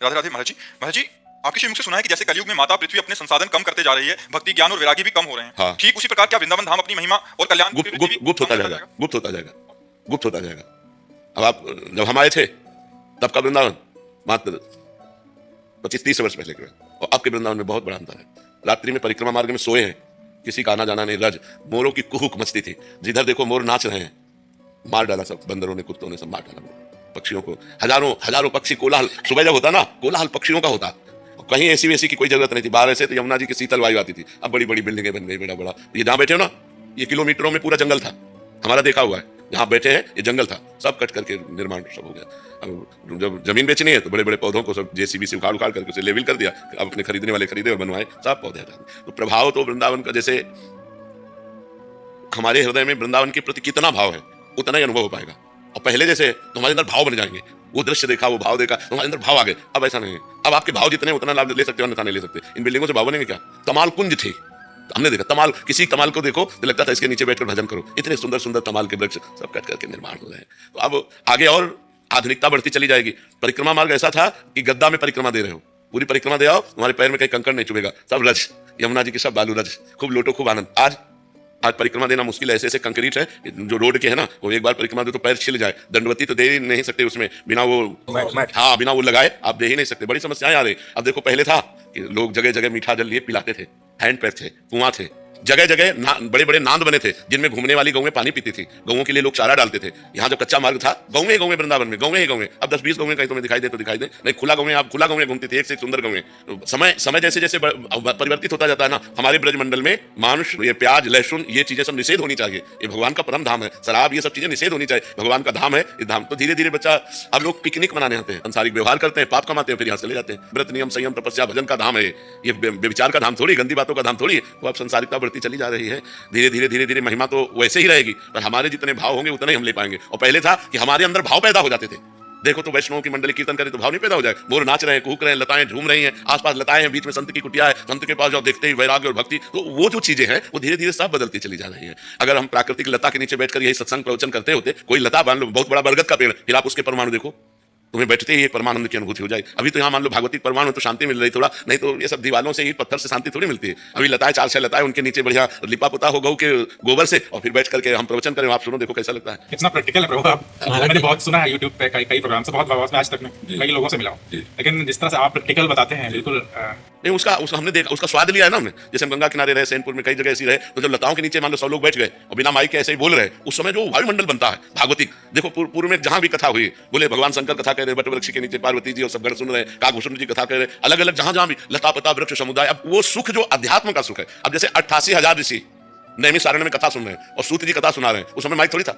राधे राधे महाराज जी। महाराज जी, आपके श्रीमुख से सुना है कि जैसे कलयुग में माता पृथ्वी अपने संसाधन कम करते जा रही है, भक्ति ज्ञान और वैरागी भी कम हो रहे हैं। हाँ। ठीक उसी प्रकार क्या वृंदावन धाम अपनी महिमा और कल्याण गुप्त गुप्त गुप्त होता जाएगा, गुप्त होता जाएगा, गुप्त होता जाएगा। अब आप जब हम आए थे तब का वृंदावन मात्र 25-30 वर्ष पहले का, और अब के वृंदावन में बहुत बड़ा अंतर है। रात्रि में परिक्रमा मार्ग में सोए हैं, किसी का आना जाना नहीं, रज मोरों की कुहुक मचती थी, जिधर देखो मोर नाच रहे हैं। मार डाला सब बंदरों ने, कुत्तों ने सब मार डाला पक्षियों को। हजारों हजारों पक्षी, कोलाहल सुबह जब होता ना, कोलाहल पक्षियों का होता। कहीं ऐसी वैसी की कोई जरूरत नहीं थी। बाहर ऐसे तो यमुना जी की शीतल वायु आती थी। अब बड़ी बड़ी बिल्डिंगें बन गई, बड़ा बड़ा। ये जहां बैठे हो ना, ये किलोमीटरों में पूरा जंगल था, हमारा देखा हुआ है। जहां बैठे हैं ये जंगल था, सब कट करके निर्माण सब हो गया। अब जब जमीन बेचनी है तो बड़े बड़े पौधों को सब जेसीबी से उखाड़ उखाड़ करके उसे लेवल कर दिया। अब अपने खरीदने वाले खरीदे और बनवाए, सब पौधे हटा दिए। तो प्रभाव तो वृंदावन का, जैसे हमारे हृदय में वृंदावन के प्रति कितना भाव है उतना ही अनुभव हो पाएगा। और पहले जैसे तुम्हारे अंदर भाव बन जाएंगे, वो दृश्य देखा, वो भाव देखा, तुम्हारे अंदर भाव आ गए। अब ऐसा नहीं है। अब आपके भाव जितने उतना लाभ ले सकते हो, अन्यथा नहीं ले सकते। इन बिल्डिंगों से भाव बनेंगे क्या? तमाल कुंज थे, हमने देखा तमाल, किसी तमाल को देखो तो लगता था इसके नीचे बैठकर भजन करो। इतने सुंदर सुंदर तमाल के वृक्ष सब कट करके निर्माण हो रहे हैं। तो अब आगे और आधुनिकता बढ़ती चली जाएगी। परिक्रमा मार्ग ऐसा था कि गद्दा में परिक्रमा दे रहे हो, पूरी परिक्रमा दे आओ, तुम्हारे पैर में कहीं कंकड़ नहीं चुभेगा, सब रज, यमुना जी की सब बालू रज, खूब लोटो, खूब आनंद। आज परिक्रमा देना मुश्किल है। ऐसे ऐसे कंक्रीट है जो रोड के है ना, वो एक बार परिक्रमा दे तो पैर छिल जाए। दंडवती तो दे ही नहीं सकते उसमें, बिना वो हाँ बिना वो लगाए आप दे ही नहीं सकते। बड़ी समस्याएं आ रही। अब देखो, पहले था कि लोग जगह जगह मीठा जल लिए पिलाते थे, हैंड पैप थे, कुआं थे, जगह जगह बड़े बड़े नांद बने थे जिनमें घूमने वाली गौएं पानी पीती थी। गौओं के लिए लोग चारा डालते थे। यहाँ जब कच्चा मार्ग था, गौएं गौएं वृंदावन में, गौएं ही गौएं। अब 10-20 गौएं कहीं तुम्हें दिखाई दे तो दिखाई दे, नहीं खुला गौएं, आप खुला गौएं घूमती थी, एक से एक सुंदर गौएं। समय जैसे जैसे परिवर्तित होता जाता है ना, हमारे ब्रजमंडल में मांस, ये प्याज, लहसुन, ये चीजें सब निषेध होनी चाहिए। ये भगवान का परम धाम है। शराब, ये सब चीजें निषेध होनी चाहिए। भगवान का धाम है ये धाम। तो धीरे धीरे बच्चा, अब लोग पिकनिक मनाने आते हैं, संसारिक व्यवहार करते हैं, पाप कमाते हैं, फिर यहाँ चले जाते हैं। व्रत, नियम, संयम, तपस्या, भजन का धाम है ये, विचार का धाम थोड़ी, गंदी बातों का धाम थोड़ी है। वो अब संसारिकता बढ़ती चली जा रही है। धीरे धीरे धीरे धीरे महिमा तो वैसे ही रहेगी, पर हमारे जितने भाव होंगे उतने ही हम ले पाएंगे। और पहले था कि हमारे अंदर भाव पैदा हो जाते थे। देखो तो वैष्णव की मंडली कीर्तन करे तो भाव नहीं पैदा हो जाए। मोर नाच रहे हैं, कूक रहे हैं, लताएं झूम रही हैं, आसपास लताएं हैं, बीच में संत की कुटिया है, संत के पास जाओ, देखते ही वैराग्य और भक्ति। तो वो जो चीजें हैं वो धीरे धीरे सब बदलती चली जा रही है। अगर हम प्राकृतिक लता के नीचे बैठकर यही सत्संग प्रवचन करते होते, कोई लता मान लो बहुत बड़ा बरगद का पेड़, फिर आप उसके परमाणु देखो, तुम्हें बैठते ही एक परमानंद की अनुभूति हो जाएगी। अभी तो यहाँ मान लो भागवतिक परमाणु तो शांति मिल रही थोड़ा, नहीं तो ये सब दीवालों से, ईंट पत्थर से शांति थोड़ी मिलती है। अभी लताएं, 4-6 लताएं, उनके नीचे बढ़िया लिपा पुता हो गौ के गोबर से, और फिर बैठ करके हम प्रवचन करें, आप सुनो, देखो कैसा लगता है। कितना प्रैक्टिकल है प्रभु आप। मैंने बहुत सुना है यूट्यूब पे, कई प्रोग्राम से, बहुत आवाज में आज तक में कई लोगों से मिला हूँ, लेकिन जिस तरह से आप प्रैक्टिकल बताते हैं, बिल्कुल नहीं, उसका हमने देखा, उसका स्वाद लिया है ना हमने। जैसे हम गंगा किनारे रहे, सैनपुर में, कई जगह ऐसी रहे, तो जब लताओं के नीचे मान लो 100 लोग बैठ गए और बिना माइक के ऐसे ही बोल रहे, उस समय जो वायुमंडल बनता है भागवतिक। देखो पूर्व में जहां भी कथा हुई, बोले भगवान शंकर कथा कह रहे, बट वृक्ष के नीचे पार्वती जी और सब गण सुन रहे, काकभूषण जी कथा कह रहे, अलग अलग जहां भी लता पता वृक्ष समुदाय। अब वो सुख जो अध्यात्म का सुख है। अब जैसे 88,000 ऋषि नैमिषारण्य में कथा सुन रहे हैं और सूत जी कथा सुना रहे हैं, उस समय माइक थोड़ी था।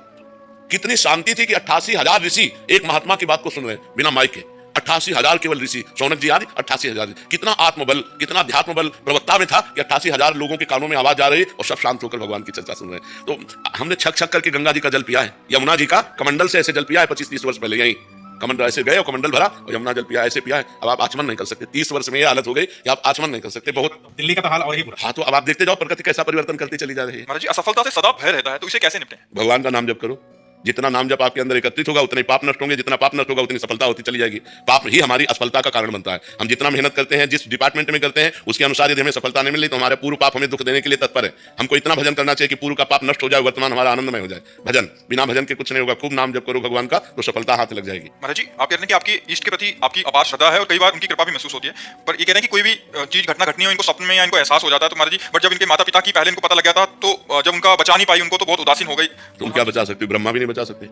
कितनी शांति थी कि 88,000 ऋषि एक महात्मा की बात को सुन रहे हैं बिना माइक के। 88,000 केवल ऋषि, शौनक जी आदि 88,000। कितना आत्मबल, कितना अध्यात्म बल प्रवक्ता में था कि 88,000 लोगों के कानों में आवाज जा रही है और सब शांत होकर भगवान की चर्चा सुन रहे हैं। तो हमने छक छक करके गंगा जी का जल पिया है, यमुना जी का कमंडल से ऐसे जल पिया है 25-30 वर्ष पहले। यही कमंडल ऐसे गए और कमंडल भरा और यमुना जल पिया, ऐसे पिया है। अब आप आचमन नहीं कर सकते। 30 वर्ष में ये हालत हो गई कि आप आचमन नहीं कर सकते। बहुत दिल्ली का तो हाल और ही बुरा। हाँ, तो अब आप देखते जाओ प्रकृति कैसा परिवर्तन करती चली जा रही है। महाराज जी, असफलता से सदा भय रहता है, तो इसे कैसे निपटें? भगवान का नाम जप करो। जितना नाम जप आपके अंदर एकत्रित होगा उतने पाप नष्ट होंगे, जितना पाप नष्ट होगा उतनी सफलता होती चली जाएगी। पाप ही हमारी असफलता का कारण बनता है। हम जितना मेहनत करते हैं, जिस डिपार्टमेंट में करते हैं, उसके अनुसार यदि हमें सफलता नहीं मिली तो हमारे पूर्व पाप हमें दुख देने के लिए तत्पर है। हमको इतना भजन करना चाहिए कि पूर्व का पाप नष्ट हो जाए, वर्तमान हमारा आनंदमय हो जाए। भजन, बिना भजन के कुछ नहीं होगा। खूब नाम जप करो भगवान का, तो सफलता हाथ लग जाएगी। महाराज जी, आप कह रहे हैं कि आपकी इष्ट के प्रति आपकी अपार श्रद्धा है और कई बार उनकी कृपा भी महसूस होती है, पर ये कह रहे हैं कि कोई भी चीज घटना घटनी हो, इनको सपने में या इनको एहसास हो जाता है। तो महाराज जी, बट जब इनके माता पिता की पहले इनको पता लग गया था, तो जब उनका बचा नहीं पाई उनको, तो बहुत उदासीन हो गई। तुम क्या बचा सकते हो? ब्रह्मा भी नहीं बचा सकते।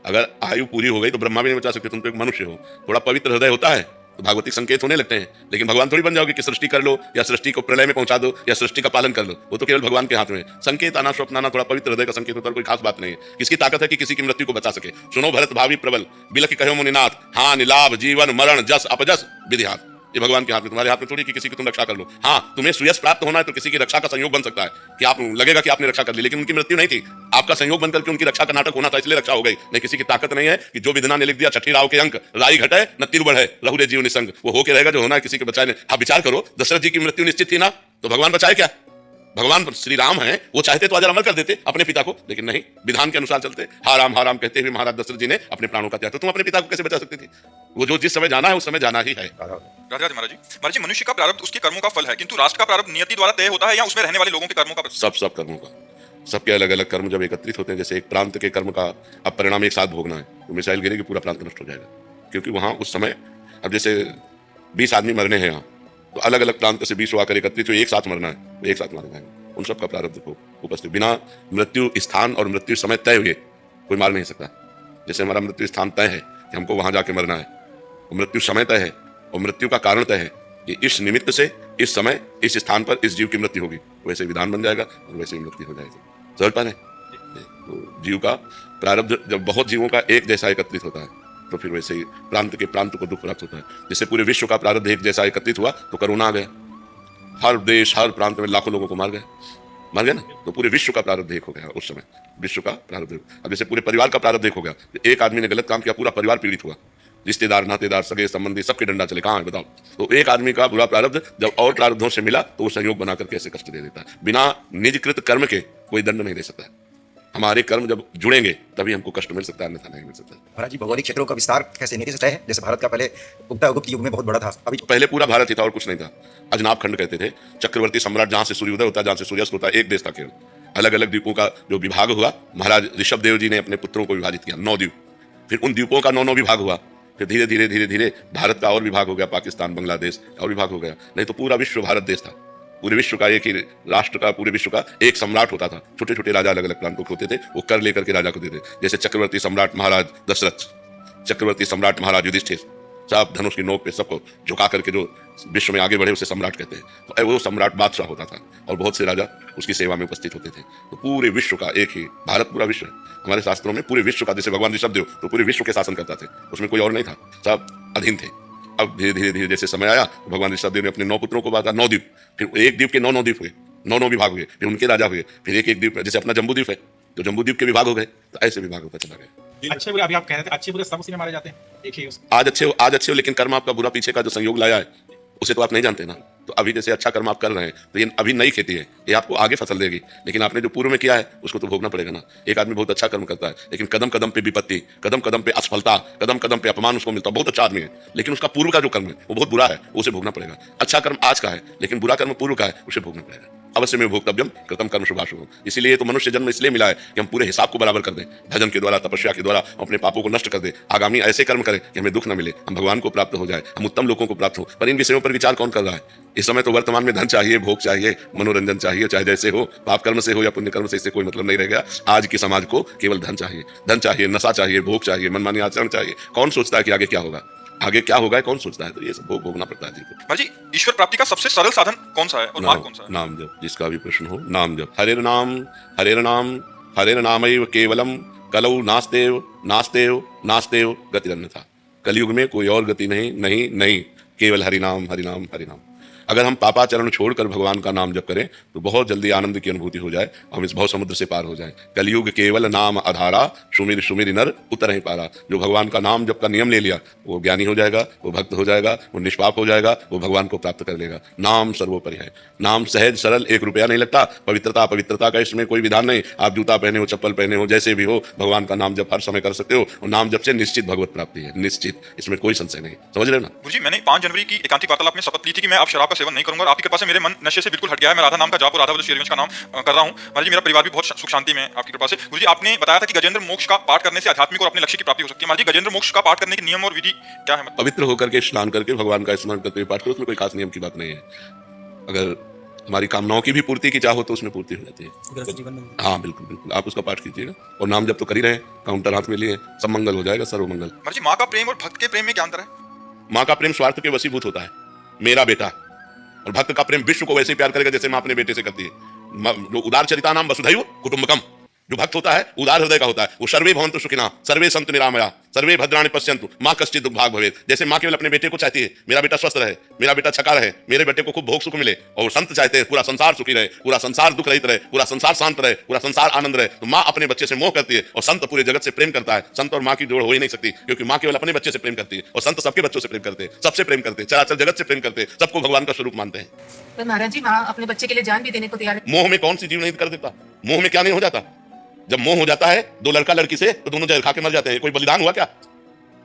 अगर आयु पूरी हो गई तो ब्रह्मा भी नहीं बचा सकते। तुम तो एक मनुष्य हो, थोड़ा पवित्र हृदय होता है तो भागवतिक संकेत होने लगते हैं। लेकिन भगवान थोड़ी बन जाओगे कि सृष्टि कर लो या सृष्टि को प्रलय में पहुंचा दो या सृष्टि का पालन कर लो। वो तो केवल भगवान के हाथ में है। संकेत आना, स्वप्न आना, थोड़ा पवित्र हृदय का संकेत होता है, कोई खास बात नहीं है। किसकी ताकत है कि किसी की मृत्यु को बचा सके? सुनो भरत भावी प्रबल, बिलख कहो मुनिनाथ, हानि लाभ जीवन मरण जस अपजस विधि हाथ। ये भगवान के हाथ में, तुम्हारे हाथ में थोड़ी कि किसी की तुम रक्षा कर लो। हाँ, तुम्हें सुयश प्राप्त होना है तो किसी की रक्षा का संयोग बन सकता है कि आप लगेगा कि आपने रक्षा कर ली, लेकिन उनकी मृत्यु नहीं थी। आपका संयोग बनकर के उनकी रक्षा का नाटक होना था, इसलिए रक्षा हो गई। नहीं, किसी की ताकत नहीं है कि जो विधना ने लिख दिया छठी राव के अंक, राई घटे न तिर बढ़े, रहु रे जीव निसंग, वो होके रहेगा जो होना है, किसी के बचाए नहीं। आप विचार करो, दशरथ जी की मृत्यु निश्चित थी ना, तो भगवान बचाए क्या? भगवान श्री राम हैं, वो चाहते तो अजर अमर कर देते अपने पिता को, लेकिन नहीं, विधान के अनुसार चलते। हा राम कहते हुए महाराज दशरथ जी ने अपने प्राणों का त्याग। तो तुम अपने पिता को कैसे बचा सकती थी? वो जो जिस समय जाना है उस समय जाना ही है। राधे राधे महाराज जी, मनुष्य का प्रारब्ध उसके कर्मों का फल है, किंतु राष्ट्र का प्रारब्ध नियति द्वारा तय होता है या उसमें रहने वाले लोगों के कर्मों का? सब कर्मों का, सबके अलग अलग कर्म जब एकत्रित होते हैं, जैसे एक प्रांत के कर्म का अब परिणाम एक साथ भोगना है, तो मिसाइल गिरेगी पूरा प्रांत नष्ट हो जाएगा, क्योंकि वहां उस समय अब जैसे 20 आदमी मरने हैं यहाँ, तो अलग अलग प्रांत से 20 आकर एकत्रित, तो एक साथ मरना है, तो एक साथ मारे जाएंगे। उन सब का प्रारब्ध को उपस्थित, बिना मृत्यु स्थान और मृत्यु समय तय हुए कोई मार नहीं सकता। जैसे हमारा मृत्यु स्थान तय है कि हमको वहां जाके मरना है, मृत्यु समय तय है और मृत्यु का कारण तय है कि इस निमित्त से इस समय इस स्थान पर इस जीव की मृत्यु होगी, वैसे विधान बन जाएगा और वैसे ही मृत्यु हो जाएगी। समझ पा रहे? तो जीव का प्रारब्ध जब बहुत जीवों का एक जैसा एकत्रित होता है, तो फिर वैसे ही प्रांत के प्रांत को दुख प्राप्त होता है। जैसे पूरे विश्व का प्रारब्ध एक जैसा एकत्रित हुआ तो कोरोना आ गया, हर देश हर प्रांत में लाखों लोगों को मार गया ना, तो पूरे विश्व का प्रारब्ध एक हो गया उस समय, विश्व का प्रारब्ध। अब जैसे पूरे परिवार का प्रारब्ध एक हो गया, एक आदमी ने गलत काम किया पूरा परिवार पीड़ित हुआ, रिश्तेदार नातेदार सगे संबंधी सबके डंडा चले, कहाँ है बताओ? तो एक आदमी का बुरा प्रारब्ध जब और प्रारब्धों से मिला तो वो संयोग बना करके ऐसे कष्ट दे देता है। बिना निजकृत कर्म के कोई दंड नहीं दे सकता है। हमारे कर्म जब जुड़ेंगे तभी हमको कष्ट मिल सकता है, अन्यथा नहीं मिल सकता। महाराज जी, भौगोलिक क्षेत्रों का विस्तार कैसे नीति से तय है? जैसे भारत का पहले गुप्त युग में बहुत बड़ा था, अभी पहले पूरा भारत ही था और कुछ नहीं था। अजनाब खंड कहते थे, चक्रवर्ती सम्राट, जहां से सूर्योदय होता है जहां से सूर्यास्त होता है, एक देश था केवल। अलग अलग द्वीपों का जो विभाग हुआ, महाराज ऋषभ देव जी ने अपने पुत्रों को विभाजित किया, 9 द्वीप। फिर उन द्वीपों का 9 विभाग हुआ, फिर धीरे धीरे भारत का और विभाग हो गया, पाकिस्तान बांग्लादेश और विभाग हो गया। नहीं तो पूरा विश्व भारत देश था। पूरे विश्व का एक ही राष्ट्र का, पूरे विश्व का एक सम्राट होता था। छोटे छोटे राजा अलग अलग प्रांतों के होते थे, वो कर लेकर के राजा को देते। जैसे चक्रवर्ती सम्राट महाराज दशरथ, चक्रवर्ती सम्राट महाराज युधिष्ठिर, सब धनुष की नोक पे सबको झुका करके जो विश्व में आगे बढ़े उसे सम्राट कहते हैं। तो वो सम्राट बादशाह होता था और बहुत से राजा उसकी सेवा में उपस्थित होते थे। तो पूरे विश्व का एक ही भारत, पूरा विश्व है। हमारे शास्त्रों में पूरे विश्व का, जैसे भगवान ऋषभ देव तो पूरे विश्व के शासन करता थे, उसमें कोई और नहीं था, सब अधीन थे। अब धीरे धीरे जैसे समय आया तो भगवान ऋषभ देव ने अपने 9 पुत्रों को बांटा, 9 द्वीप, फिर एक द्वीप के 9 द्वीप हुए, 9 विभाग हुए, फिर उनके राजा हुए, फिर एक द्वीप, जैसे अपना जम्बू द्वीप है तो जम्बू द्वीप के विभाग हो गए, तो ऐसे विभाग होता चला गया। अच्छे बुरे, अभी आप कह रहे थे अच्छे बुरे सब उसी में मारे जाते हैं, एक ही आज अच्छे हो, लेकिन कर्म आपका बुरा पीछे का जो संयोग लाया है उसे तो आप नहीं जानते ना। तो अभी जैसे अच्छा कर्म आप कर रहे हैं तो ये अभी नई खेती है, ये आपको आगे फसल देगी, लेकिन आपने जो पूर्व में किया है उसको तो भोगना पड़ेगा ना। एक आदमी बहुत अच्छा कर्म करता है, लेकिन कदम कदम पे विपत्ति, कदम कदम पे असफलता, कदम कदम पे अपमान उसको मिलता है। बहुत अच्छा आदमी है, लेकिन उसका पूर्व का जो कर्म है वो बहुत बुरा है, उसे भोगना पड़ेगा। अच्छा कर्म आज का है, लेकिन बुरा कर्म पूर्व का है, उसे भोगना पड़ेगा। अवश्य में भोक्तव्यम कृतम कर्म शुभाशुभम। इसीलिए तो मनुष्य जन्म इसलिए मिला है कि हम पूरे हिसाब को बराबर कर दें, भजन के द्वारा, तपस्या के द्वारा अपने पापों को नष्ट कर दें, आगामी ऐसे कर्म करें कि हमें दुख न मिले, हम भगवान को प्राप्त हो जाए, हम उत्तम लोगों को प्राप्त हो। पर इन विषयों पर विचार कौन कर रहा है इस समय? तो वर्तमान में धन चाहिए, भोग चाहिए, मनोरंजन चाहिए, चाहे जैसे हो, पाप कर्म से हो या पुण्य कर्म से, इससे कोई मतलब नहीं रह गया। आज के समाज को केवल धन चाहिए, नशा चाहिए, भोग चाहिए, मनमानी आचरण चाहिए। कौन सोचता है कि आगे क्या होगा, आगे क्या होगा, कौन सोचता है? तो ये सब भोग भोगना पड़ता है जी को। जी, ईश्वर प्राप्ति का सबसे सरल साधन कौन सा है और मार्ग कौन सा है? नाम जप, जिसका भी प्रश्न हो, नाम जप। हरेर नामैव केवलम कलौ नास्तेव गतिरन्यथा। कलयुग में कोई और गति नहीं, केवल हरिनाम हरिनाम हरिनाम। अगर हम पापाचरण छोड़कर भगवान का नाम जप करें तो बहुत जल्दी आनंद की अनुभूति हो जाए, हम इस भव समुद्र से पार हो जाए। कलयुग केवल नाम आधारा, सुमिर नर उतर ही पारा। जो भगवान का नाम जप का नियम ले लिया वो ज्ञानी हो जाएगा, वो भक्त हो जाएगा, वो निष्पाप हो जाएगा, वो भगवान को प्राप्त कर लेगा। नाम सर्वोपरि है। नाम सहज सरल, 1 रुपया नहीं लगता। पवित्रता का इसमें कोई विधान नहीं। आप जूता पहने हो, चप्पल पहने हो, जैसे भी हो, भगवान का नाम जप हर समय कर सकते हो और नाम जप से निश्चित भगवत प्राप्ति है, निश्चित, इसमें कोई संशय नहीं। समझ रहे ना? गुरुजी, मैंने 5 जनवरी की एकांतिक वार्तालाप में शपथ ली थी कि मैं अब शराब का सेवन नहीं करूंगा और आपकी कृपा से मेरे मन नशे से बिल्कुल हट गया है। मैं राधा नाम का जाप और राधा श्रीवंश का नाम कर रहा हूं। महाराज जी, मेरा परिवार भी बहुत सुख शांति में आपकी कृपा से। गुरुजी, आपने बताया था कि गजेंद्र मोक्ष का पाठ करने से आध्यात्मिक और अपने लक्ष्य की प्राप्ति हो सकती है। महाराज जी, गजेंद्र मोक्ष का पाठ करने के नियम और विधि क्या है? पवित्र होकर के स्नान करके भगवान का स्मरण करते हुए पाठ करो, उसमें कोई खास नियम की बात नहीं है। अगर हमारी कामनाओं की भी पूर्ति की चाहो तो उसमें पूर्ति हो जाती है। हाँ बिल्कुल, आप उसका पाठ कीजिएगा और नाम जब तो कर ही रहे, काउंटर हाथ में लिए, सब मंगल हो जाएगा, सर्वमंगल। महाराज जी, माँ का प्रेम और भक्त के प्रेम में क्या अंतर है? माँ का प्रेम स्वार्थ के वशीभूत होता है, मेरा बेटा, और भक्त का प्रेम विश्व को वैसे प्यार करेगा जैसे माँ अपने बेटे से करती है। जो उदार चरिता नाम वसुधैव कुटुंबकम, जो भक्त होता है उदार हृदय का होता है, वो सर्वे भवन्तु सुखिनः सर्वे सन्तु निरामया सर्वे भद्राणि पश्यन्तु माँ कश्चित् दुर्भाग् भवेत्। जैसे माँ केवल अपने बेटे को चाहती है मेरा बेटा स्वस्थ रहे, मेरा बेटा छका रहे, मेरे बेटे को खूब भोग सुख मिले, और संत चाहते हैं पूरा संसार सुखी रहे, पूरा संसार दुख रहित रहे, पूरा संसार शांत रहे, पूरा संसार आनंद रहे। तो माँ अपने बच्चे से मोह करती है और संत पूरे जगत से प्रेम करता है। संत और माँ की जोड़ हो ही नहीं सकती, क्योंकि माँ केवल अपने बच्चे से प्रेम करती है और संत सबके बच्चों से प्रेम करते हैं, सबसे प्रेम करते हैं, चराचर जगत से प्रेम करते हैं, सबको भगवान का स्वरूप मानते हैं। पर महाराज जी, माँ अपने बच्चे के लिए जान भी देने को तैयार है। मोह में कौन सी जीव नहीं कर देता? मोह में क्या नहीं हो जाता? जब मोह हो जाता है दो लड़का लड़की से, तो दोनों जहर खा के मर जाते हैं। कोई बलिदान हुआ क्या?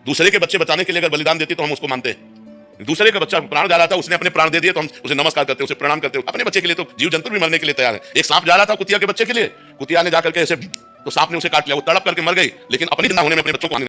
दूसरे के बच्चे बचाने के लिए अगर बलिदान देती तो हम उसको मानते हैं। दूसरे का बच्चा प्राण जा रहा था, उसने अपने प्राण दे दिए तो हम उसे नमस्कार करते हैं, उसे प्रणाम करते हैं। अपने बच्चे के लिए तो जीव जंतु भी मरने के लिए तैयार है। एक सांप जा रहा था कुतिया के बच्चे के लिए, कुतिया ने जाकर के ऐसे, तो सांप ने उसे काट लिया, वो तड़प करके मर गई, लेकिन अपनी जिंदा होने में अपने बच्चों को